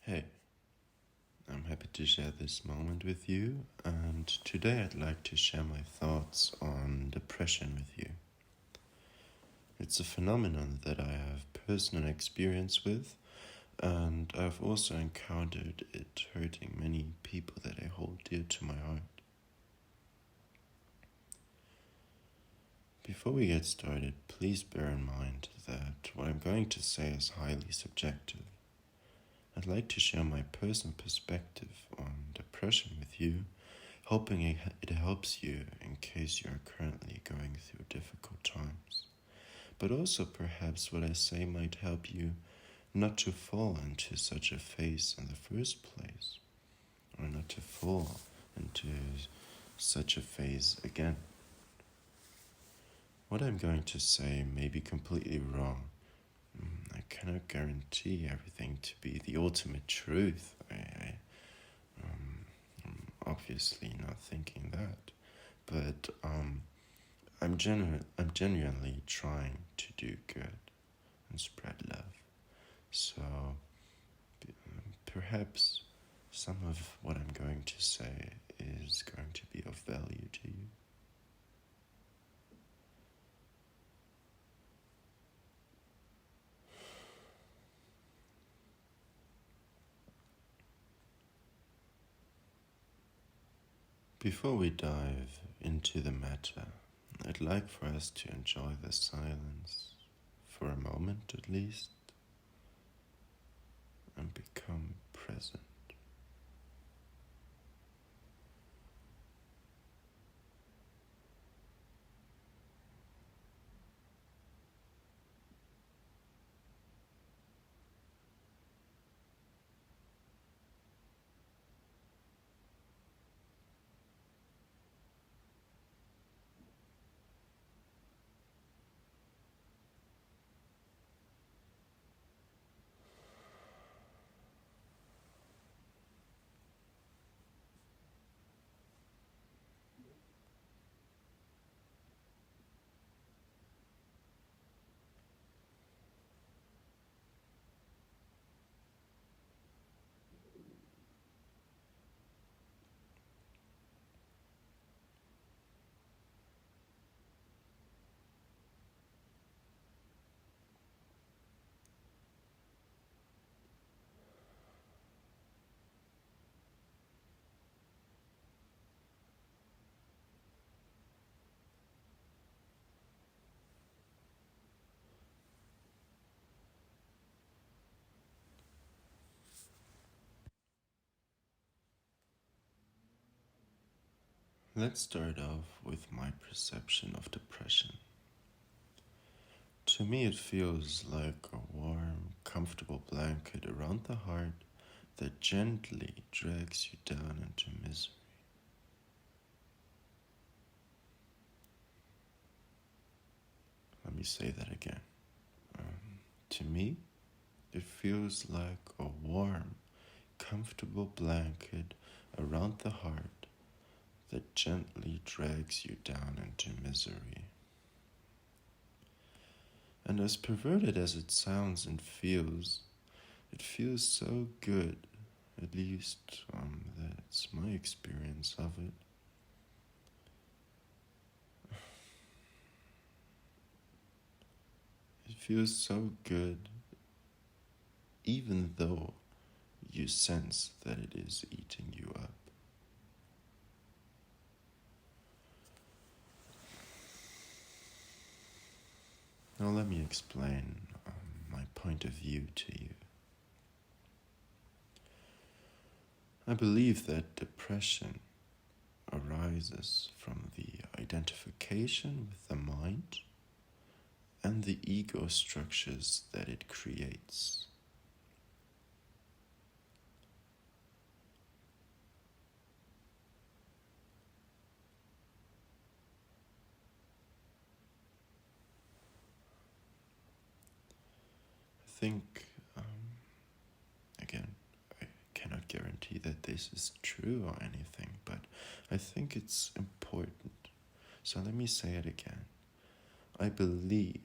Hey, I'm happy to share this moment with you, and today I'd like to share my thoughts on depression with you. It's a phenomenon that I have personal experience with, and I've also encountered it hurting many people that I hold dear to my heart. Before we get started, please bear in mind that what I'm going to say is highly subjective. I'd like to share my personal perspective on depression with you, hoping it helps you in case you are currently going through difficult times. But also perhaps what I say might help you not to fall into such a phase in the first place, or not to fall into such a phase again. What I'm going to say may be completely wrong. I cannot guarantee everything to be the ultimate truth. I'm obviously not thinking that, but I'm genuinely trying to do good and spread love. So perhaps some of what I'm going to say is going to be of value to you. Before we dive into the matter, I'd like for us to enjoy the silence for a moment at least and become present. Let's start off with my perception of depression. To me, it feels like a warm, comfortable blanket around the heart that gently drags you down into misery. Let me say that again. To me, it feels like a warm, comfortable blanket around the heart that gently drags you down into misery. And as perverted as it sounds and feels, it feels so good, at least that's my experience of it. It feels so good, even though you sense that it is eating you up. Now let me explain my point of view to you. I believe that depression arises from the identification with the mind and the ego structures that it creates. I think, again, I cannot guarantee that this is true or anything, but I think it's important. So let me say it again. I believe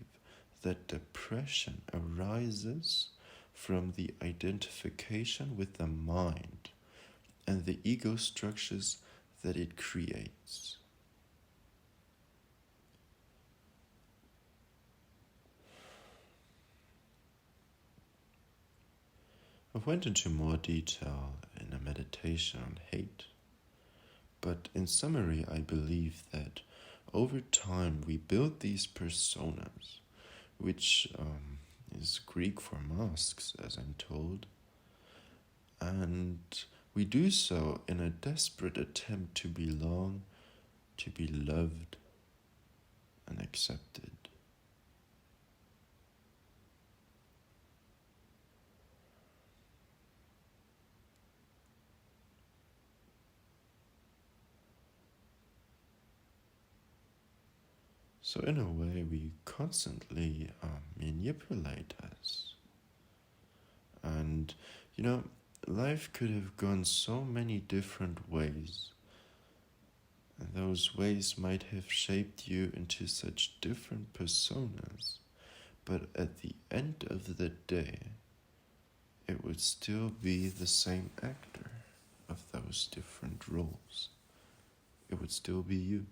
that depression arises from the identification with the mind and the ego structures that it creates. I went into more detail in a meditation on hate, but in summary, I believe that over time we build these personas, which is Greek for masks, as I'm told, and we do so in a desperate attempt to belong, to be loved and accepted. So in a way, we constantly manipulate us. And, life could have gone so many different ways. And those ways might have shaped you into such different personas. But at the end of the day, it would still be the same actor of those different roles. It would still be you.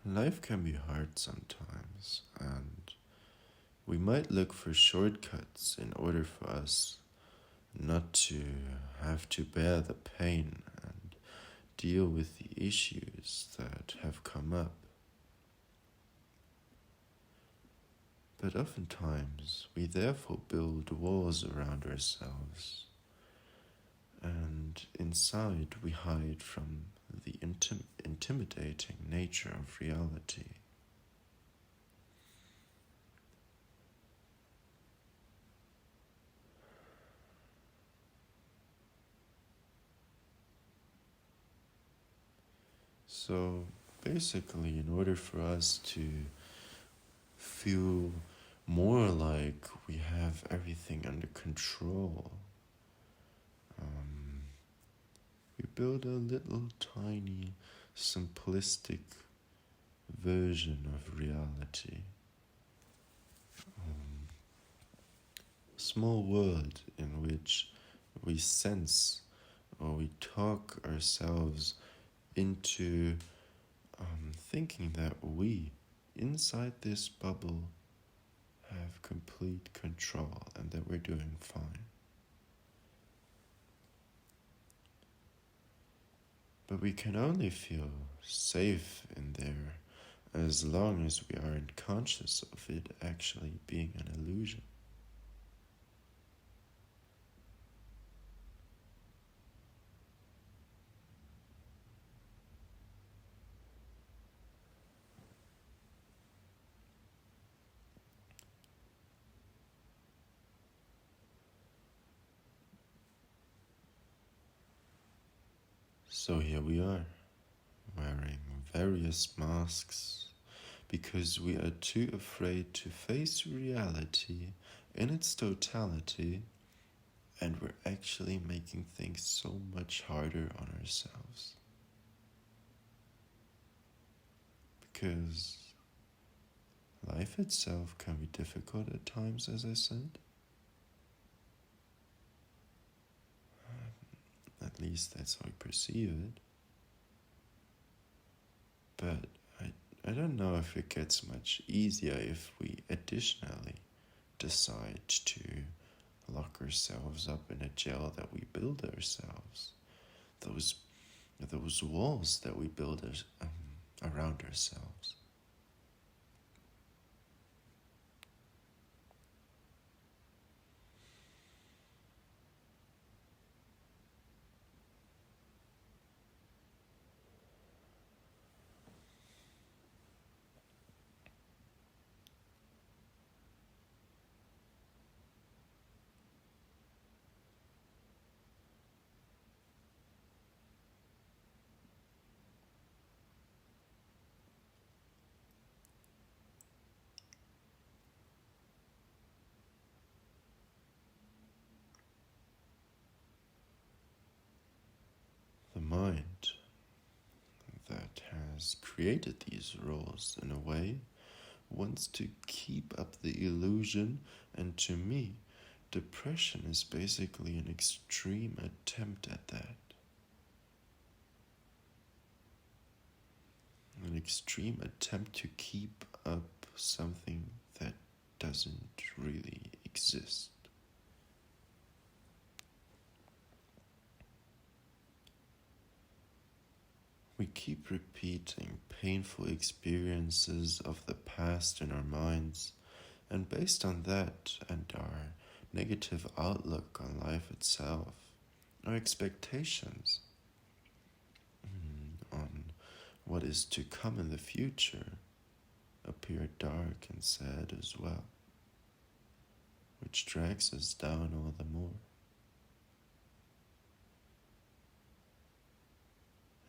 Life can be hard sometimes, and we might look for shortcuts in order for us not to have to bear the pain and deal with the issues that have come up. But oftentimes, we therefore build walls around ourselves, and inside we hide from the intimidating nature of reality. So basically, in order for us to feel more like we have everything under control, we build a little tiny simplistic version of reality. A small world in which we sense or we talk ourselves into thinking that we, inside this bubble, have complete control and that we're doing fine. But we can only feel safe in there as long as we aren't conscious of it actually being an illusion. So here we are, wearing various masks because we are too afraid to face reality in its totality, and we're actually making things so much harder on ourselves. Because life itself can be difficult at times, as I said. At least that's how I perceive it. But I don't know if it gets much easier if we additionally decide to lock ourselves up in a jail that we build ourselves. Those walls that we build around ourselves. has created these roles in a way, wants to keep up the illusion, and to me, depression is basically an extreme attempt at that. An extreme attempt to keep up something that doesn't really exist. We keep repeating painful experiences of the past in our minds, and based on that and our negative outlook on life itself, our expectations on what is to come in the future appear dark and sad as well, which drags us down all the more.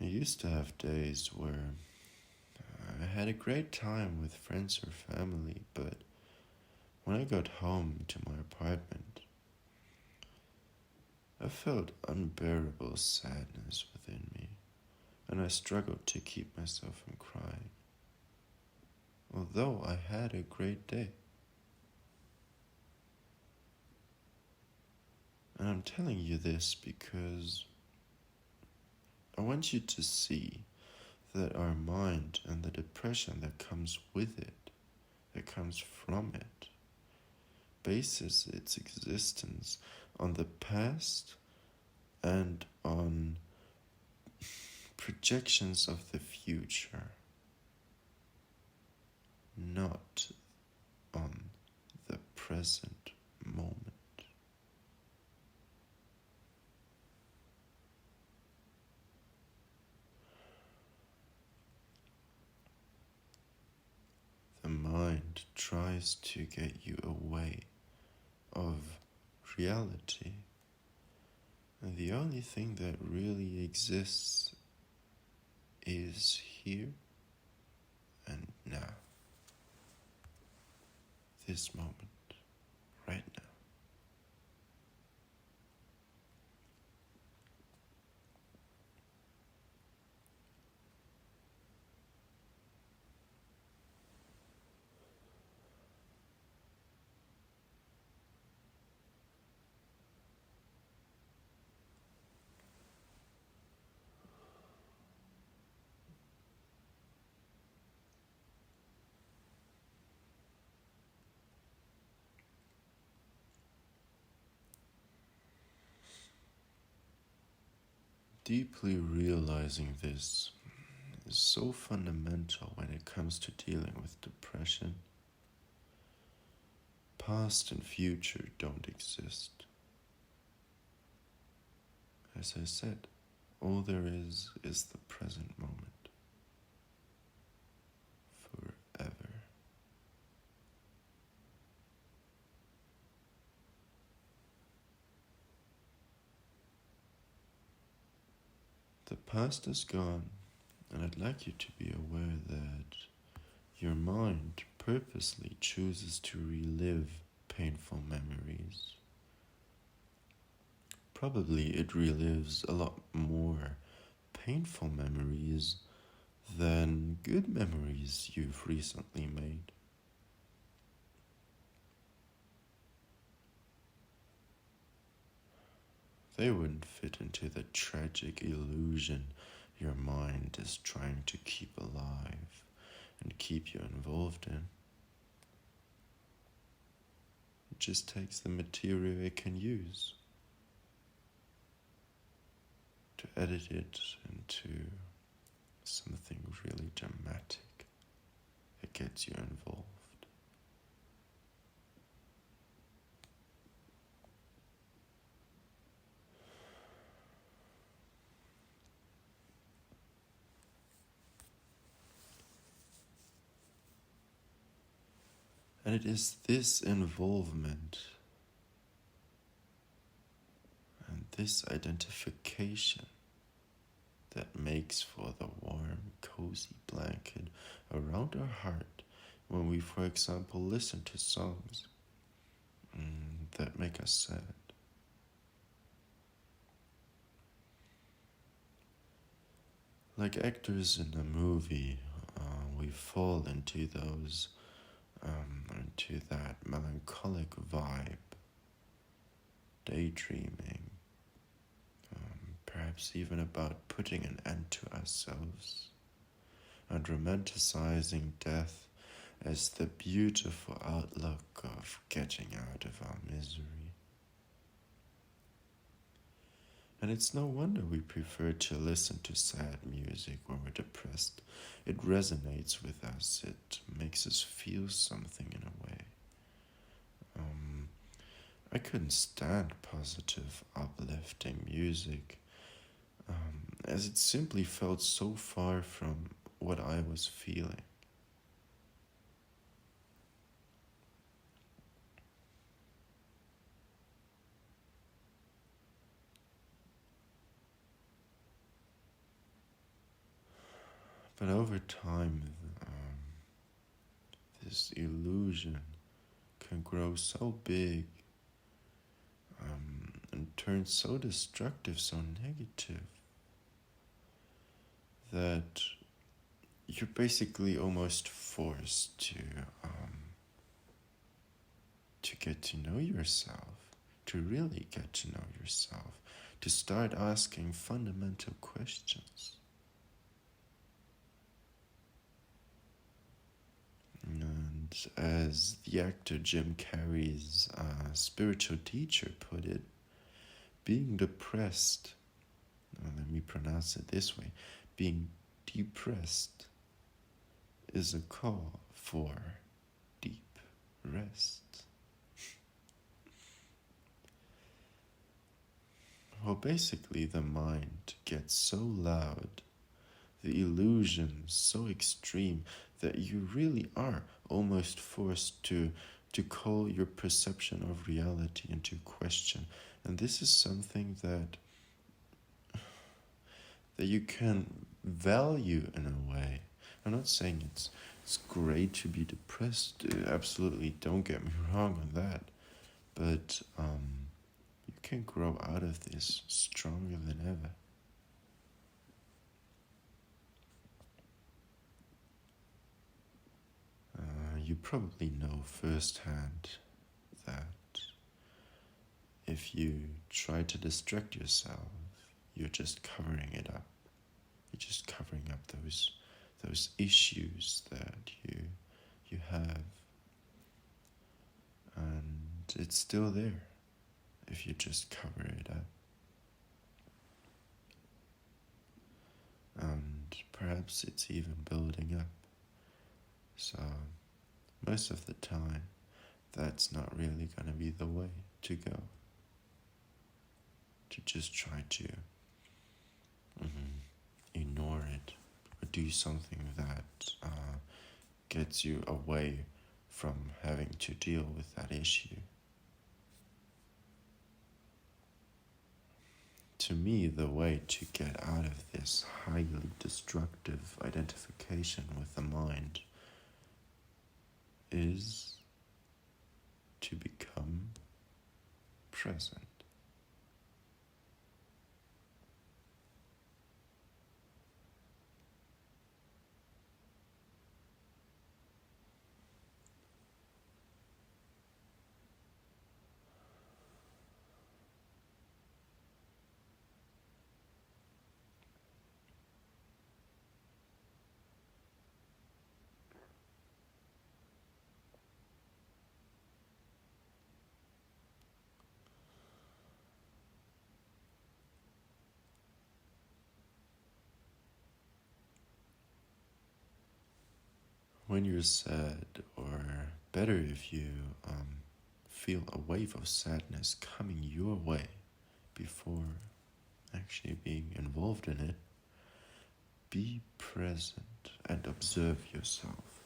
I used to have days where I had a great time with friends or family, but when I got home to my apartment, I felt unbearable sadness within me, and I struggled to keep myself from crying, although I had a great day. And I'm telling you this because I want you to see that our mind and the depression that comes with it, that comes from it, bases its existence on the past and on projections of the future, not on the present moment. The mind tries to get you away of reality, and the only thing that really exists is here and now. This moment, right now. Deeply realizing this is so fundamental when it comes to dealing with depression. Past and future don't exist. As I said, all there is the present moment. Forever. The past is gone, and I'd like you to be aware that your mind purposely chooses to relive painful memories. Probably it relives a lot more painful memories than good memories you've recently made. They wouldn't fit into the tragic illusion your mind is trying to keep alive and keep you involved in. It just takes the material it can use to edit it into something really dramatic that gets you involved. And it is this involvement and this identification that makes for the warm, cozy blanket around our heart when we, for example, listen to songs that make us sad. Like actors in a movie, we fall into that melancholic vibe, daydreaming, perhaps even about putting an end to ourselves, and romanticizing death as the beautiful outlook of getting out of our misery. And it's no wonder we prefer to listen to sad music when we're depressed. It resonates with us, it makes us feel something in a way. I couldn't stand positive, uplifting music, as it simply felt so far from what I was feeling. But over time, this illusion can grow so big and turn so destructive, so negative, that you're basically almost forced to get to know yourself, to really get to know yourself, to start asking fundamental questions. And as the actor Jim Carrey's spiritual teacher put it, being depressed, let me pronounce it this way, being depressed is a call for deep rest. Well, basically, the mind gets so loud, the illusion so extreme, that you really are almost forced to call your perception of reality into question. And this is something that you can value in a way. I'm not saying it's great to be depressed. Absolutely, don't get me wrong on that. But you can grow out of this stronger than ever. You probably know firsthand that if you try to distract yourself, you're just covering it up. You're just covering up those issues that you have, and it's still there if you just cover it up. And perhaps it's even building up. So most of the time, that's not really going to be the way to go. To just try to ignore it, or do something that gets you away from having to deal with that issue. To me, the way to get out of this highly destructive identification with the mind is to become present. When you're sad, or better if you feel a wave of sadness coming your way before actually being involved in it, be present and observe yourself.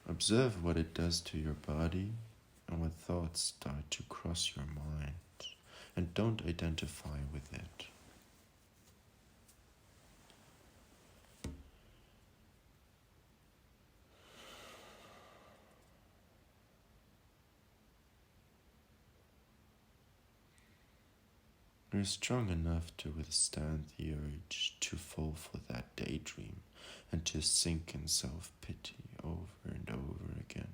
Observe what it does to your body and what thoughts start to cross your mind, and don't identify with it. You're strong enough to withstand the urge to fall for that daydream and to sink in self-pity over and over again.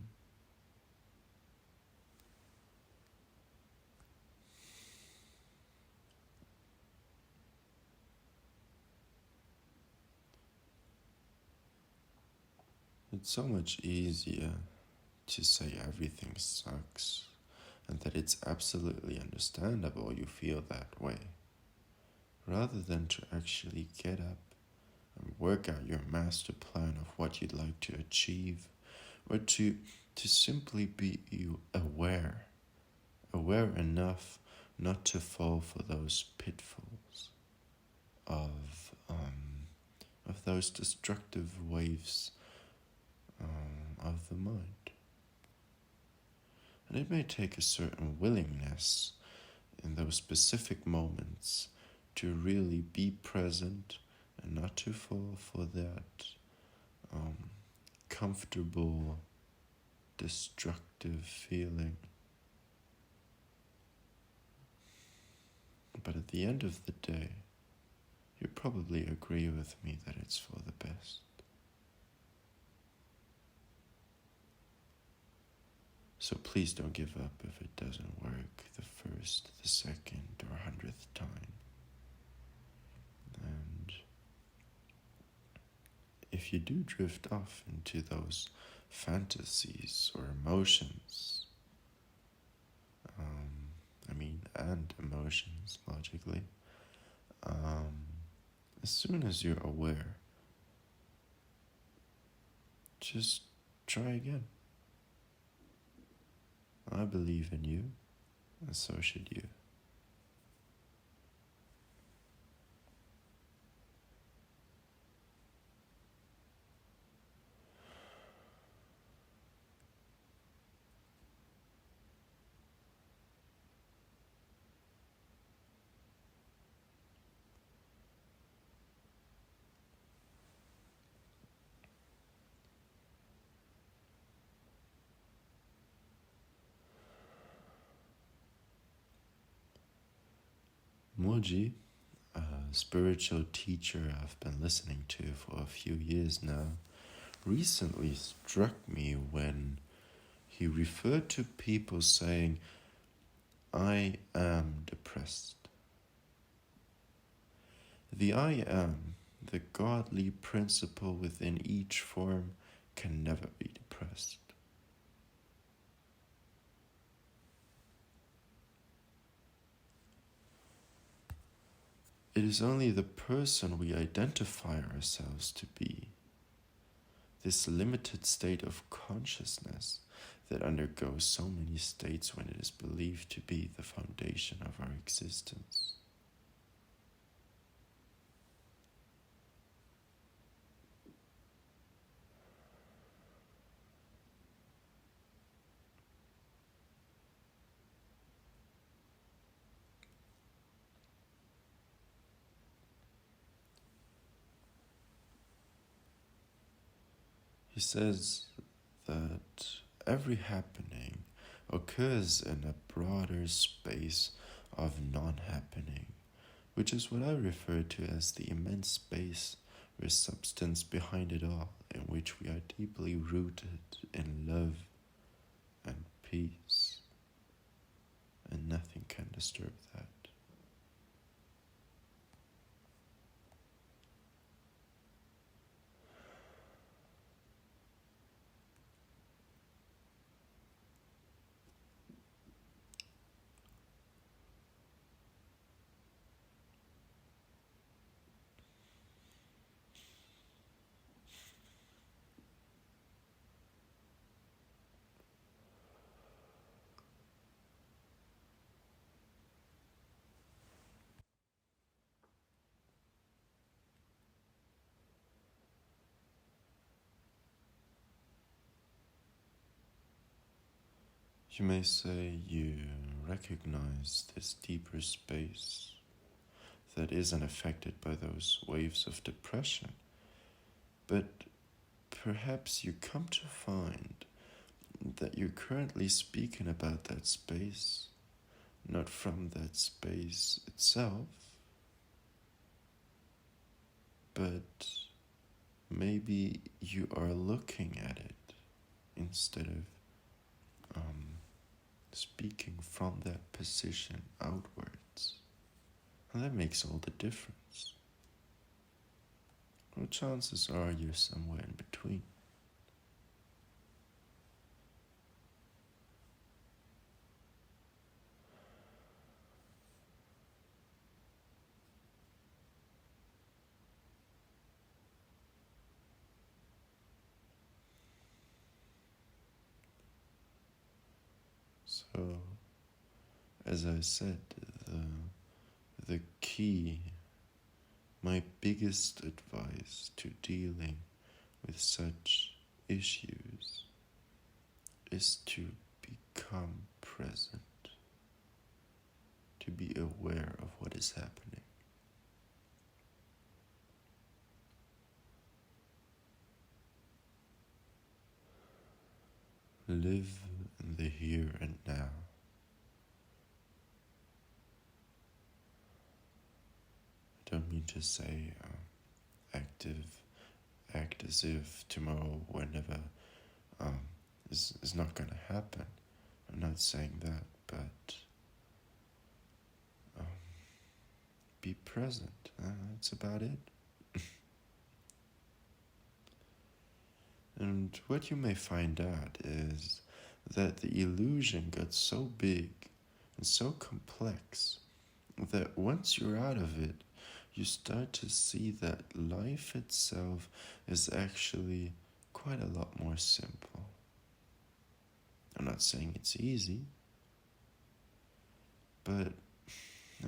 It's so much easier to say everything sucks and that it's absolutely understandable you feel that way, rather than to actually get up and work out your master plan of what you'd like to achieve, or to simply be aware enough not to fall for those pitfalls of those destructive waves of the mind. And it may take a certain willingness in those specific moments to really be present and not to fall for that comfortable, destructive feeling. But at the end of the day, you probably agree with me that it's for the best. So please don't give up if it doesn't work the first, the second, or 100th time. And if you do drift off into those fantasies or emotions, and emotions, logically, as soon as you're aware, just try again. I believe in you, and so should you. Moji, a spiritual teacher I've been listening to for a few years now, recently struck me when he referred to people saying, "I am depressed." The I am, the godly principle within each form, can never be depressed. It is only the person we identify ourselves to be, this limited state of consciousness that undergoes so many states when it is believed to be the foundation of our existence. He says that every happening occurs in a broader space of non-happening, which is what I refer to as the immense space with substance behind it all, in which we are deeply rooted in love and peace, and nothing can disturb that. You may say you recognize this deeper space that isn't affected by those waves of depression, but perhaps you come to find that you're currently speaking about that space not from that space itself, but maybe you are looking at it instead of speaking from that position outwards. And that makes all the difference. Well, chances are you're somewhere in between. So, as I said, the key, my biggest advice to dealing with such issues is to become present, to be aware of what is happening. Live in the here and now. I don't mean to say act as if tomorrow, whenever, is not going to happen. I'm not saying that, but be present. That's about it. And what you may find out is that the illusion got so big and so complex that once you're out of it, you start to see that life itself is actually quite a lot more simple. I'm not saying it's easy, but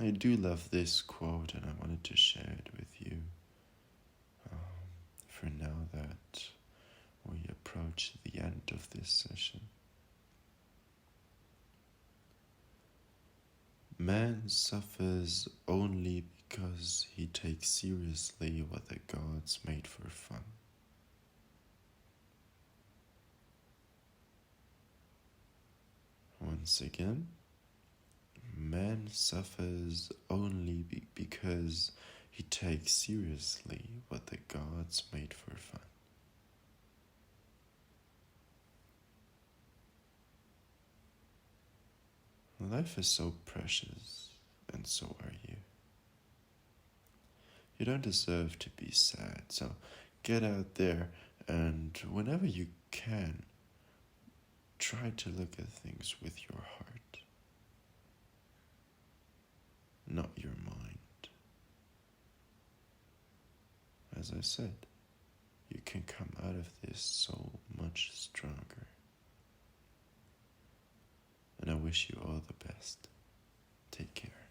I do love this quote and I wanted to share it with you for now that we approach the end of this session. Man suffers only because he takes seriously what the gods made for fun. Once again, man suffers only because he takes seriously what the gods made for fun. Life is so precious, and so are you. You don't deserve to be sad, so get out there and whenever you can, try to look at things with your heart, not your mind. As I said, you can come out of this so much stronger. And I wish you all the best. Take care.